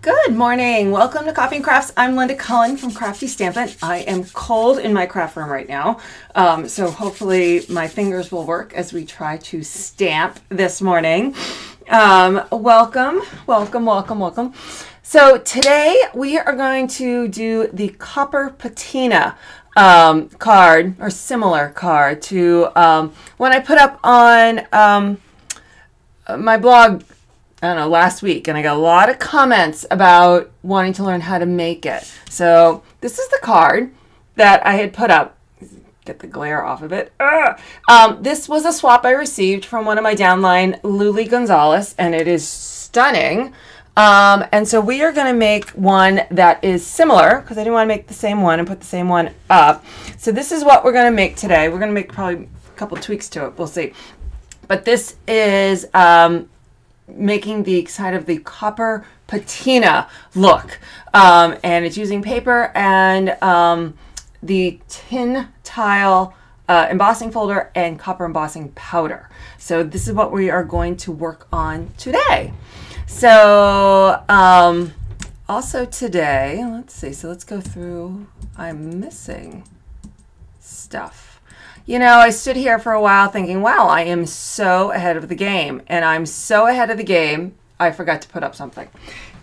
Good morning. Welcome to Coffee and Crafts. I'm Linda Cullen from Crafty Stampin'. I am cold in my craft room right now, so hopefully my fingers will work as we try to stamp this morning. Welcome. So today we are going to do the copper patina card, or similar card to one I put up on my blog, I don't know, last week, and I got a lot of comments about wanting to learn how to make it. So this is the card that I had put up. Get the glare off of it. This was a swap I received from one of my downline, Luli Gonzalez, and it is stunning. And so we are going to make one that is similar, because I didn't want to make the same one and put the same one up. So this is what we're going to make today. We're going to make probably a couple tweaks to it. We'll see. But this is making the side of the copper patina look, and it's using paper and the tin tile embossing folder and copper embossing powder. So this is what we are going to work on today. So also today, let's see, so let's go through. I'm missing stuff. You know, I stood here for a while thinking, wow, I am so ahead of the game. And I'm so ahead of the game, I forgot to put up something.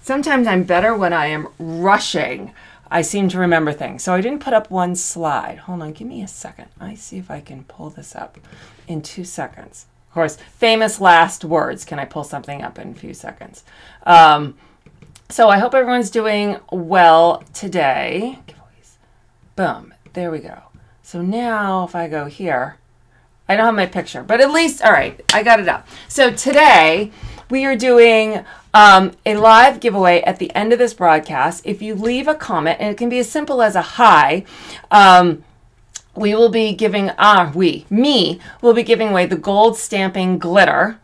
Sometimes I'm better when I am rushing. I seem to remember things. So I didn't put up one slide. Hold on, give me a second. I see if I can pull this up in 2 seconds. Of course, famous last words. Can I pull something up in a few seconds? So I hope everyone's doing well today. Giveaways. Boom. There we go. So now if I go here, I don't have my picture, but at least, all right, I got it up. So today we are doing a live giveaway at the end of this broadcast. If you leave a comment, and it can be as simple as a hi, we will be giving, me will be giving away the gold stamping glitter.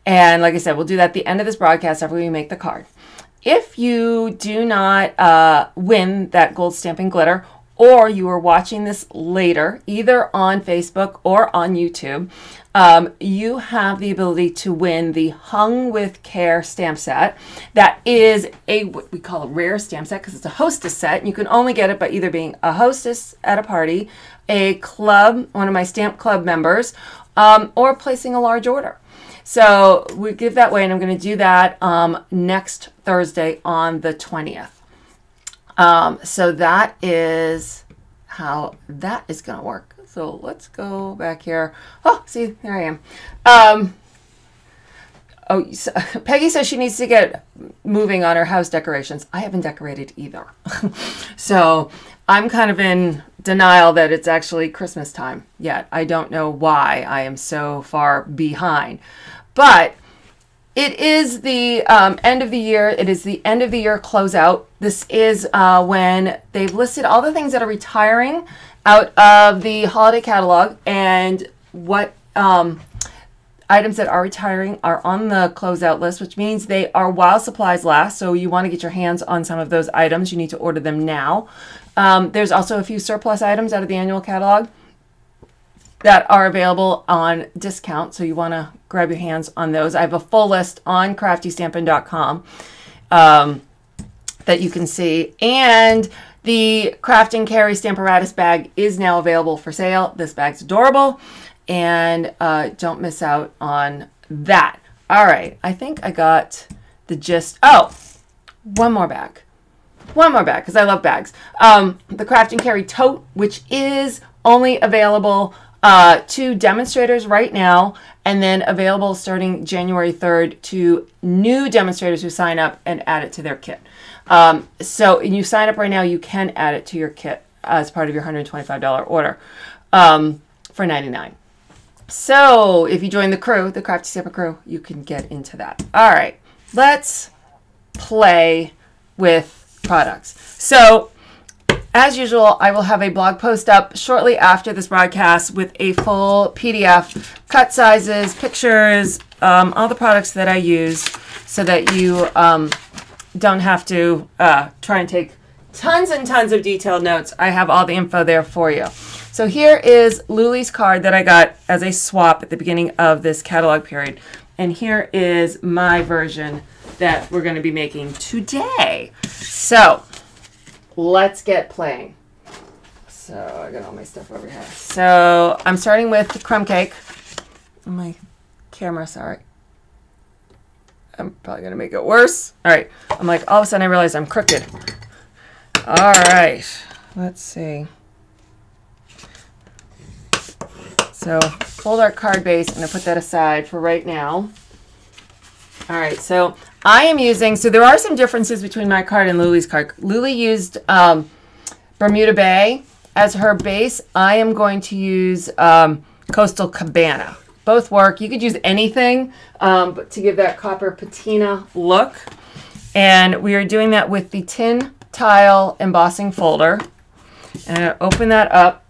And like I said, we'll do that at the end of this broadcast after we make the card. If you do not win that gold stamping glitter, or you are watching this later, either on Facebook or on YouTube, you have the ability to win the Hung with Care stamp set. That is what we call a rare stamp set because it's a Hostess set. And you can only get it by either being a hostess at a party, a club, one of my stamp club members, or placing a large order. So we give that away, and I'm going to do that next Thursday on the 20th. So that is how that is going to work. So let's go back here. Oh, see, there I am. Peggy says she needs to get moving on her house decorations. I haven't decorated either. So I'm kind of in denial that it's actually Christmas time yet. I don't know why I am so far behind, but it is the end of the year. It is the end of the year closeout. This is when they've listed all the things that are retiring out of the holiday catalog, and what items that are retiring are on the closeout list, which means they are while supplies last. So you want to get your hands on some of those items. You need to order them now. There's also a few surplus items out of the annual catalog that are available on discount, so you want to grab your hands on those. I have a full list on craftystampin.com that you can see, and the Craft and Carry Stamparatus bag is now available for sale. This bag's adorable, and don't miss out on that. All right, I think I got the gist. Oh, one more bag, because I love bags. The Craft and Carry tote, which is only available to demonstrators right now, and then available starting January 3rd to new demonstrators who sign up and add it to their kit. So you sign up right now, you can add it to your kit as part of your $125 order for $99. So if you join the crew, the Crafty Stamper crew, you can get into that. All right, let's play with products. So as usual, I will have a blog post up shortly after this broadcast with a full PDF, cut sizes, pictures, all the products that I use, so that you don't have to try and take tons and tons of detailed notes. I have all the info there for you. So here is Luli's card that I got as a swap at the beginning of this catalog period. And here is my version that we're going to be making today. So let's get playing. So I got all my stuff over here. So I'm starting with the crumb cake. My camera, sorry. I'm probably going to make it worse. All right. I'm like, all of a sudden I realized I'm crooked. All right. Let's see. So fold our card base. I'm going to put that aside for right now. All right. So I am using, so there are some differences between my card and Luli's card. Luli used Bermuda Bay as her base. I am going to use Coastal Cabana. Both work. You could use anything but to give that copper patina look. And we are doing that with the tin tile embossing folder. And I'm going to open that up.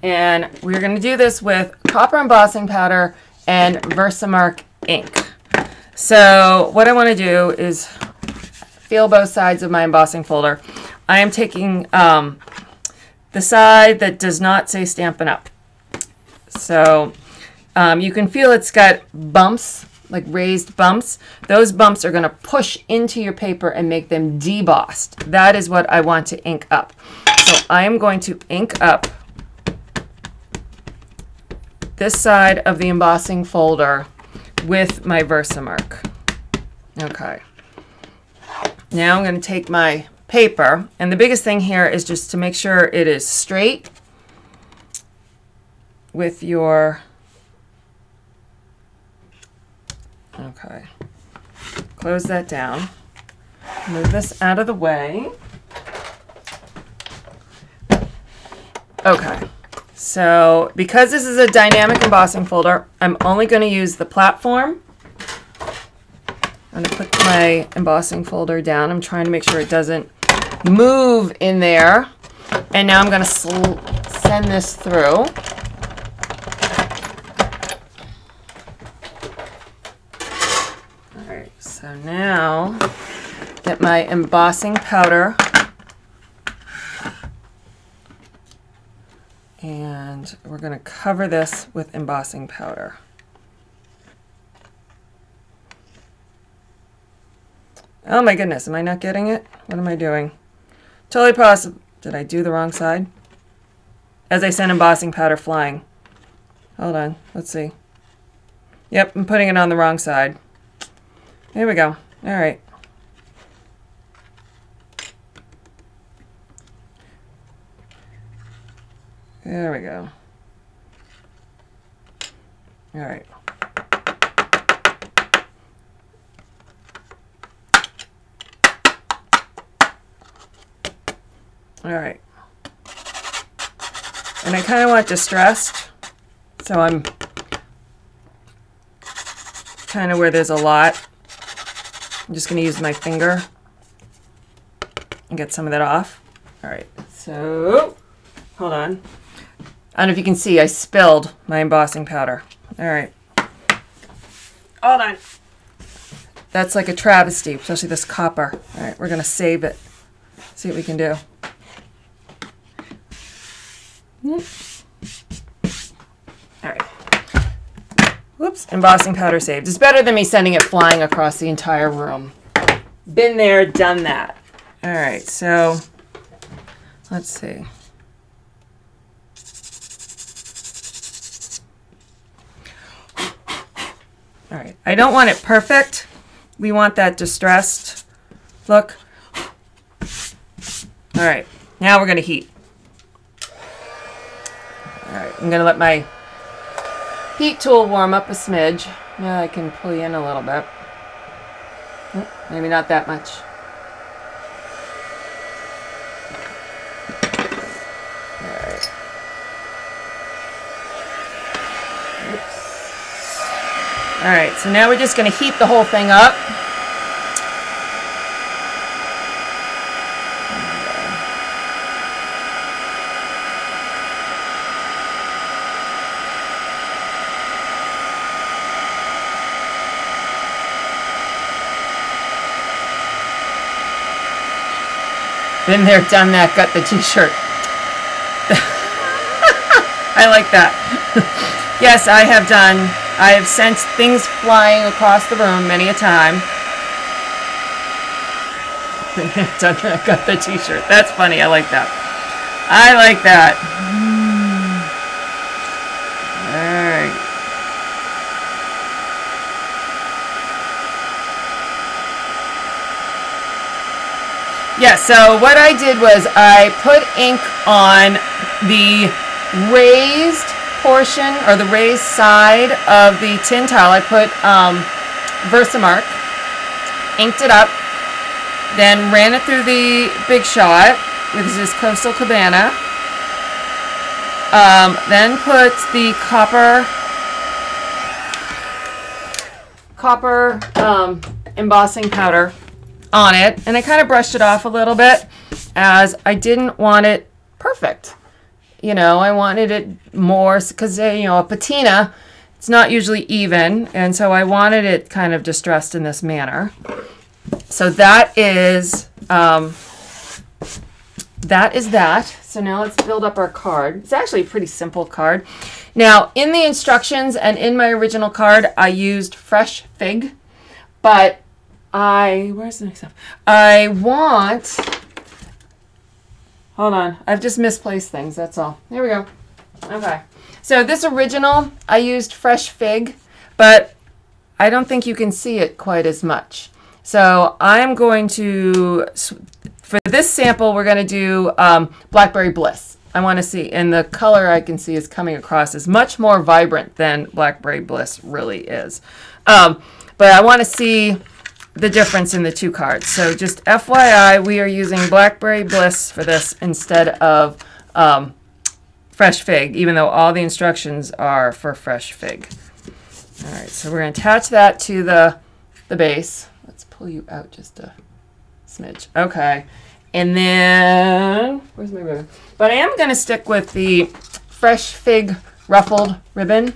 And we're going to do this with copper embossing powder and Versamark ink. So what I want to do is feel both sides of my embossing folder. I am taking the side that does not say Stampin' Up. So you can feel it's got bumps, like raised bumps. Those bumps are going to push into your paper and make them debossed. That is what I want to ink up. So I am going to ink up this side of the embossing folder with my Versamark. Okay. Now I'm going to take my paper, and the biggest thing here is just to make sure it is straight with your, okay, close that down, move this out of the way. Okay, so because this is a dynamic embossing folder, I'm only going to use the platform. I'm going to put my embossing folder down. I'm trying to make sure it doesn't move in there. And now I'm going to send this through. Alright, so now get my embossing powder. And we're going to cover this with embossing powder. Oh my goodness, am I not getting it? What am I doing? Totally possible. Did I do the wrong side? As I send embossing powder flying. Hold on, let's see. Yep, I'm putting it on the wrong side. There we go. All right. There we go. All right. All right. And I kind of want distressed, so I'm kind of where there's a lot. I'm just going to use my finger and get some of that off. All right, so hold on. I don't know if you can see, I spilled my embossing powder. All right. Hold on. That's like a travesty, especially this copper. All right, we're going to save it. See what we can do. All right. Whoops, embossing powder saved. It's better than me sending it flying across the entire room. Been there, done that. All right, so let's see. All right, I don't want it perfect. We want that distressed look. All right, now we're going to heat. All right, I'm going to let my heat tool warm up a smidge. Now I can pull you in a little bit. Maybe not that much. All right. Oops. All right, so now we're just going to heat the whole thing up. Been there, done that, got the t-shirt. I like that. Yes, I have done I have sent things flying across the room many a time. I got the t-shirt. That's funny. I like that. I like that. Alright. Yeah, so what I did was I put ink on the raised portion, or the raised side of the tin towel. I put Versamark, inked it up, then ran it through the Big Shot, which is Coastal Cabana. Then put the copper embossing powder on it, and I kind of brushed it off a little bit, as I didn't want it perfect. You know, I wanted it more, because, you know, a patina, it's not usually even, and so I wanted it kind of distressed in this manner. So that is that. So now let's build up our card. It's actually a pretty simple card. Now, in the instructions and in my original card, I used fresh fig, but where's the next stuff? Hold on. I've just misplaced things. That's all. Here we go. Okay. So this original, I used fresh fig, but I don't think you can see it quite as much. So I'm going to, for this sample, we're going to do Blackberry Bliss. I want to see, and the color I can see is coming across as much more vibrant than Blackberry Bliss really is. But I want to see the difference in the two cards. So just FYI, we are using Blackberry Bliss for this instead of fresh fig, even though all the instructions are for fresh fig. All right, so we're going to attach that to the base. Let's pull you out just a smidge. Okay, and then where's my ribbon? But I am going to stick with the fresh fig ruffled ribbon.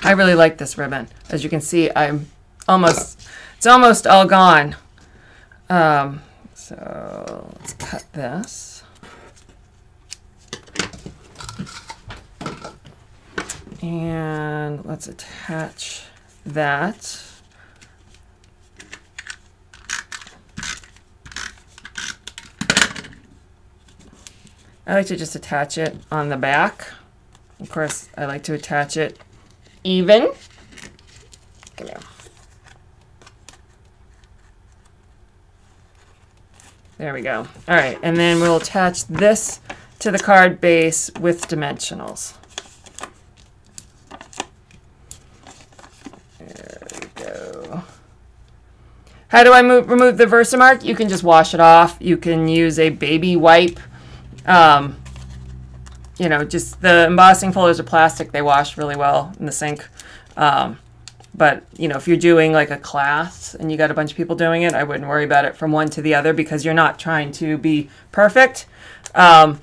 I really like this ribbon. As you can see, it's almost all gone. So let's cut this. And let's attach that. I like to just attach it on the back. Of course, I like to attach it even. Come here. There we go. All right, and then we'll attach this to the card base with dimensionals. There we go. How do I remove the Versamark? You can just wash it off. You can use a baby wipe. You know, just the embossing folders are plastic. They wash really well in the sink. But, you know, if you're doing like a class and you got a bunch of people doing it, I wouldn't worry about it from one to the other because you're not trying to be perfect. So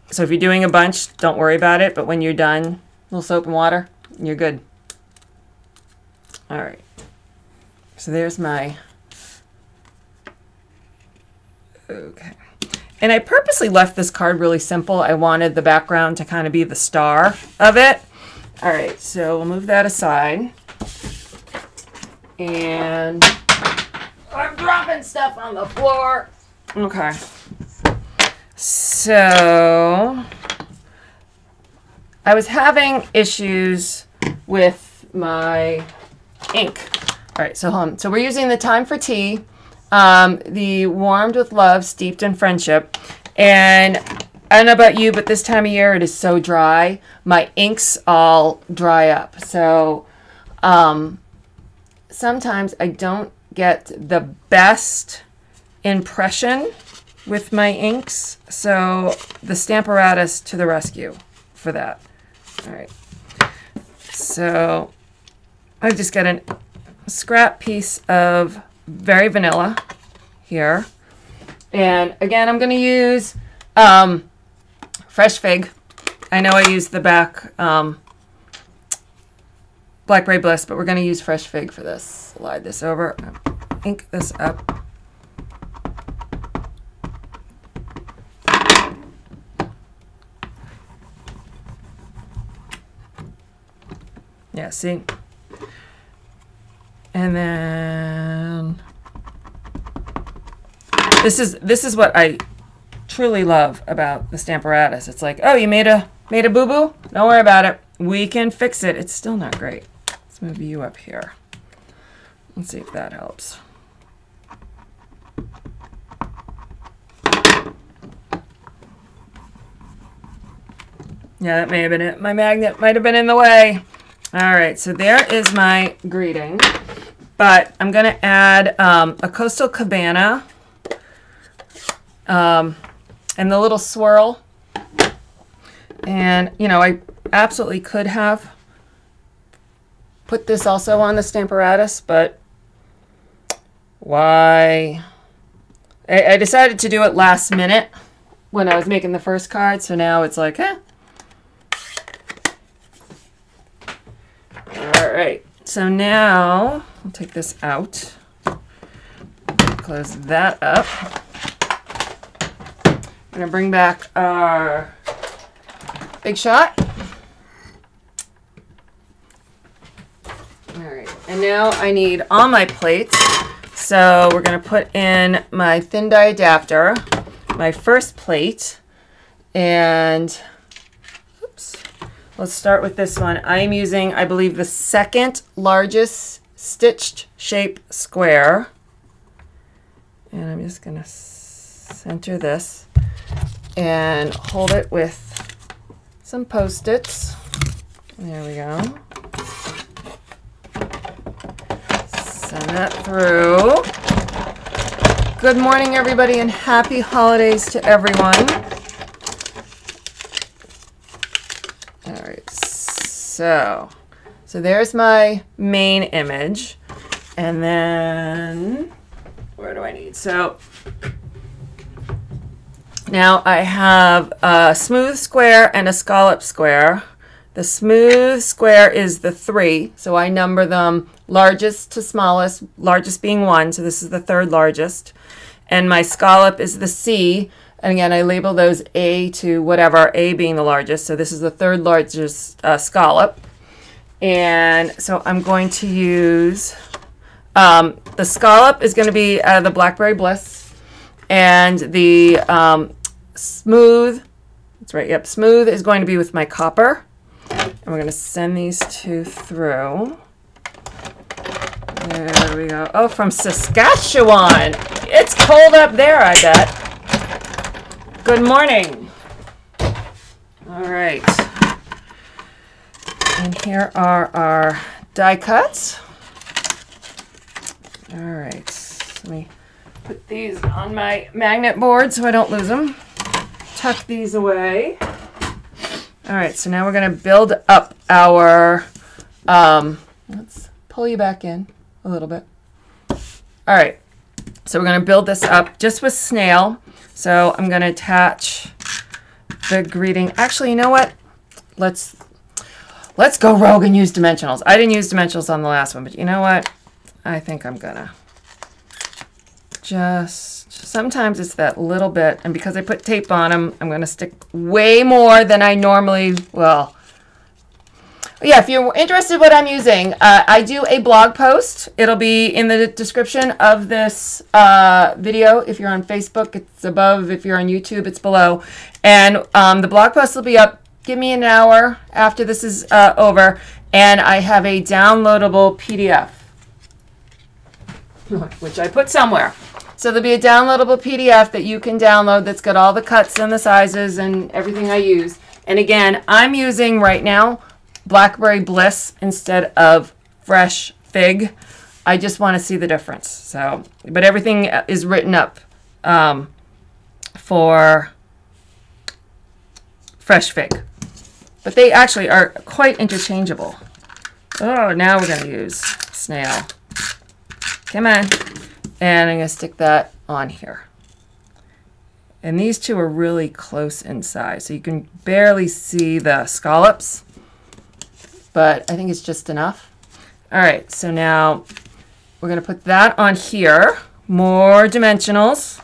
if you're doing a bunch, don't worry about it. But when you're done, a little soap and water, you're good. All right. So there's my... Okay. And I purposely left this card really simple. I wanted the background to kind of be the star of it. All right, so we'll move that aside. And I'm dropping stuff on the floor. Okay. So I was having issues with my ink. All right, so hold on. So we're using the Time for Tea, the Warmed with Love, Steeped in Friendship. And I don't know about you, but this time of year it is so dry. My inks all dry up. So sometimes I don't get the best impression with my inks. So the Stamparatus to the rescue for that. All right. So I just got a scrap piece of Very Vanilla here. And again, I'm going to use fresh fig. I know I used the back Blackberry Bliss, but we're going to use fresh fig for this. Slide this over, ink this up. Yeah, see? And then this is what I truly love about the Stamparatus. It's like, oh, you made a boo-boo? Don't worry about it. We can fix it. It's still not great. Let's move you up here. Let's see if that helps. Yeah, that may have been it. My magnet might have been in the way. All right, so there is my greeting. But I'm going to add a coastal cabana and the little swirl. And, you know, I absolutely could have put this also on the Stamparatus, but why? I decided to do it last minute when I was making the first card, so now it's like, eh. All right, so now I'll take this out, close that up. I'm gonna bring back our Big Shot. All right, and now I need all my plates. So we're gonna put in my thin die adapter, my first plate, and oops. Let's start with this one. I'm using, I believe, the second largest stitched shape square. And I'm just going to center this and hold it with some Post-its. There we go. Send that through. Good morning, everybody, and happy holidays to everyone. So there's my main image, and then where do I need? So now I have a smooth square and a scallop square. The smooth square is the 3, so I number them largest to smallest, largest being 1, so this is the 3rd largest. And my scallop is the C, and again, I label those A to whatever, A being the largest. So this is the 3rd largest scallop. And so I'm going to use, the scallop is going to be the Blackberry Bliss. And the smooth, that's right, yep, smooth is going to be with my copper. And we're going to send these 2 through. There we go. Oh, from Saskatchewan. It's cold up there, I bet. Good morning. All right. And here are our die cuts. All right. Let me put these on my magnet board so I don't lose them. Tuck these away. All right. So now we're going to build up our, let's pull you back in a little bit. All right. So we're going to build this up just with snail. So I'm going to attach the greeting. Actually, you know what? Let's go rogue and use dimensionals. I didn't use dimensionals on the last one, but you know what? I think I'm going to just, sometimes it's that little bit, and because I put tape on them, I'm going to stick way more than I normally will. Yeah, if you're interested in what I'm using, I do a blog post. It'll be in the description of this video. If you're on Facebook, it's above. If you're on YouTube, it's below. And the blog post will be up. Give me an hour after this is over. And I have a downloadable PDF, which I put somewhere. So there'll be a downloadable PDF that you can download that's got all the cuts and the sizes and everything I use. And again, I'm using right now Blackberry Bliss instead of Fresh Fig. I just want to see the difference. So, but everything is written up for Fresh Fig. But they actually are quite interchangeable. Oh, now we're going to use snail. Come on. And I'm going to stick that on here. And these two are really close in size. So you can barely see the scallops, but I think it's just enough. All right, so now we're going to put that on here. More dimensionals.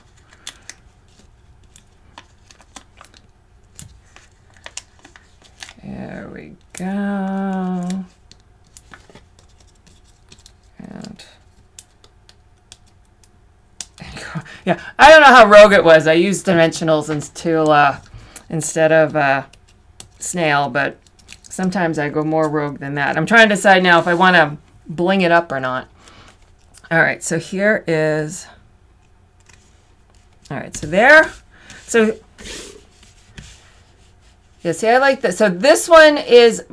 There we go. And Yeah, I don't know how rogue it was. I used dimensionals instead of snail, but sometimes I go more rogue than that. I'm trying to decide now if I want to bling it up or not. All right, so here is, all right, so there. So, yeah, see, I like this. So this one is,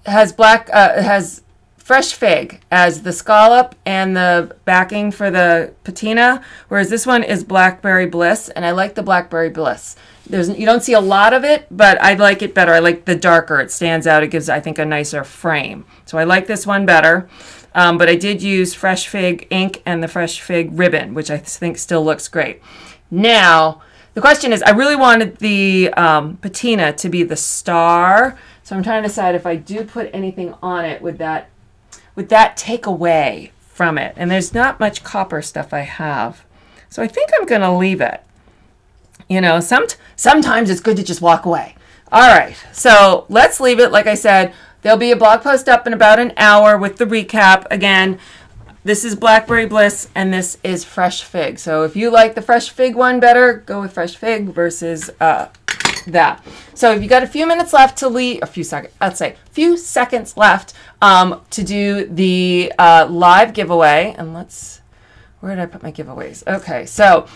has fresh fig as the scallop and the backing for the patina, whereas this one is blackberry bliss, and I like the blackberry bliss. You don't see a lot of it, but I like it better. I like the darker. It stands out. It gives, I think, a nicer frame. So I like this one better. But I did use fresh fig ink and the fresh fig ribbon, which I think still looks great. Now, the question is, I really wanted the patina to be the star. So I'm trying to decide if I do put anything on it, would that take away from it? And there's not much copper stuff I have. So I think I'm going to leave it. You know, sometimes it's good to just walk away. All right, so let's leave it. Like I said, there'll be a blog post up in about an hour with the recap. Again, this is Blackberry Bliss, and this is Fresh Fig. So if you like the Fresh Fig one better, go with Fresh Fig versus that. So if you got a few minutes left to leave, a few seconds left to do the live giveaway. And where did I put my giveaways? Okay, so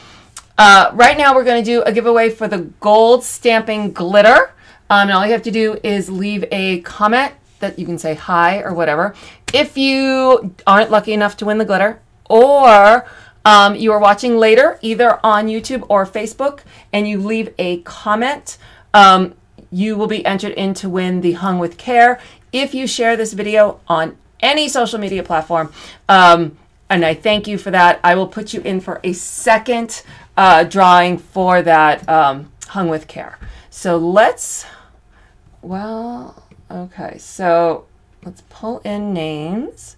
right now we're going to do a giveaway for the gold stamping glitter. And all you have to do is leave a comment that you can say hi or whatever. If you aren't lucky enough to win the glitter, or you are watching later, either on YouTube or Facebook, and you leave a comment, you will be entered in to win the Hung with Care. If you share this video on any social media platform, and I thank you for that, I will put you in for a second drawing for that Hung with Care. So okay, so let's pull in names,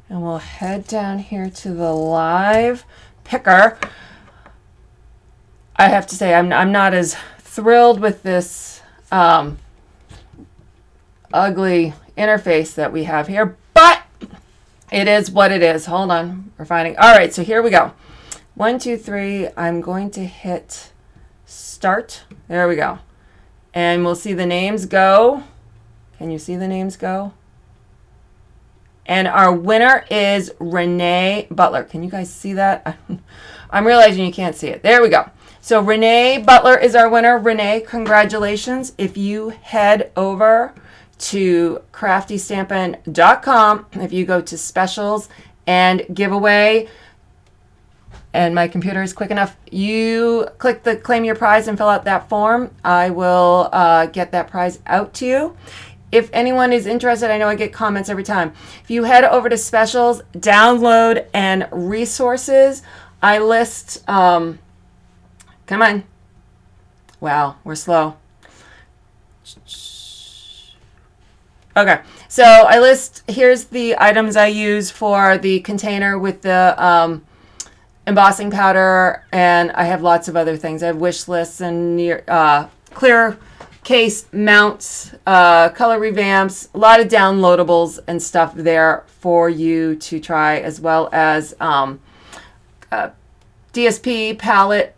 and we'll head down here to the live picker. I have to say, I'm not as thrilled with this ugly interface that we have here, but it is what it is. Hold on, we're finding. All right, so here we go. 1, 2, 3. I'm going to hit start. There we go. And we'll see the names go. Can you see the names go? And our winner is Renee Butler. Can you guys see that? I'm realizing you can't see it. There we go. So Renee Butler is our winner. Renee, congratulations. If you head over to craftystampin.com, if you go to specials and giveaway, and my computer is quick enough, you click the claim your prize and fill out that form. I will get that prize out to you. If anyone is interested, I know I get comments every time. If you head over to specials, download, and resources, I list, come on. Wow, we're slow. Okay, so I list, here's the items I use for the container with the embossing powder, and I have lots of other things. I have wish lists and clear case mounts, color revamps, a lot of downloadables and stuff there for you to try, as well as DSP palette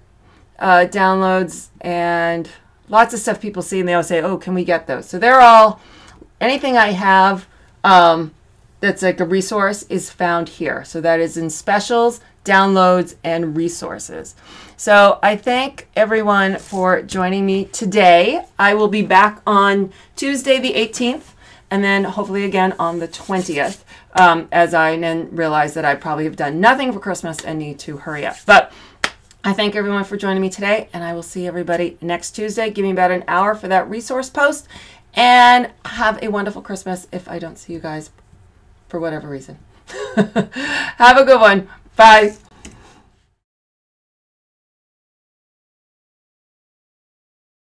downloads, and lots of stuff people see and they always say, oh, can we get those? So they're all, anything I have that's like a resource is found here. So that is in specials, downloads, and resources. So I thank everyone for joining me today. I will be back on Tuesday the 18th, and then hopefully again on the 20th, as I then realize that I probably have done nothing for Christmas and need to hurry up. But I thank everyone for joining me today, and I will see everybody next Tuesday. Give me about an hour for that resource post, and have a wonderful Christmas if I don't see you guys for whatever reason. Have a good one. Bye.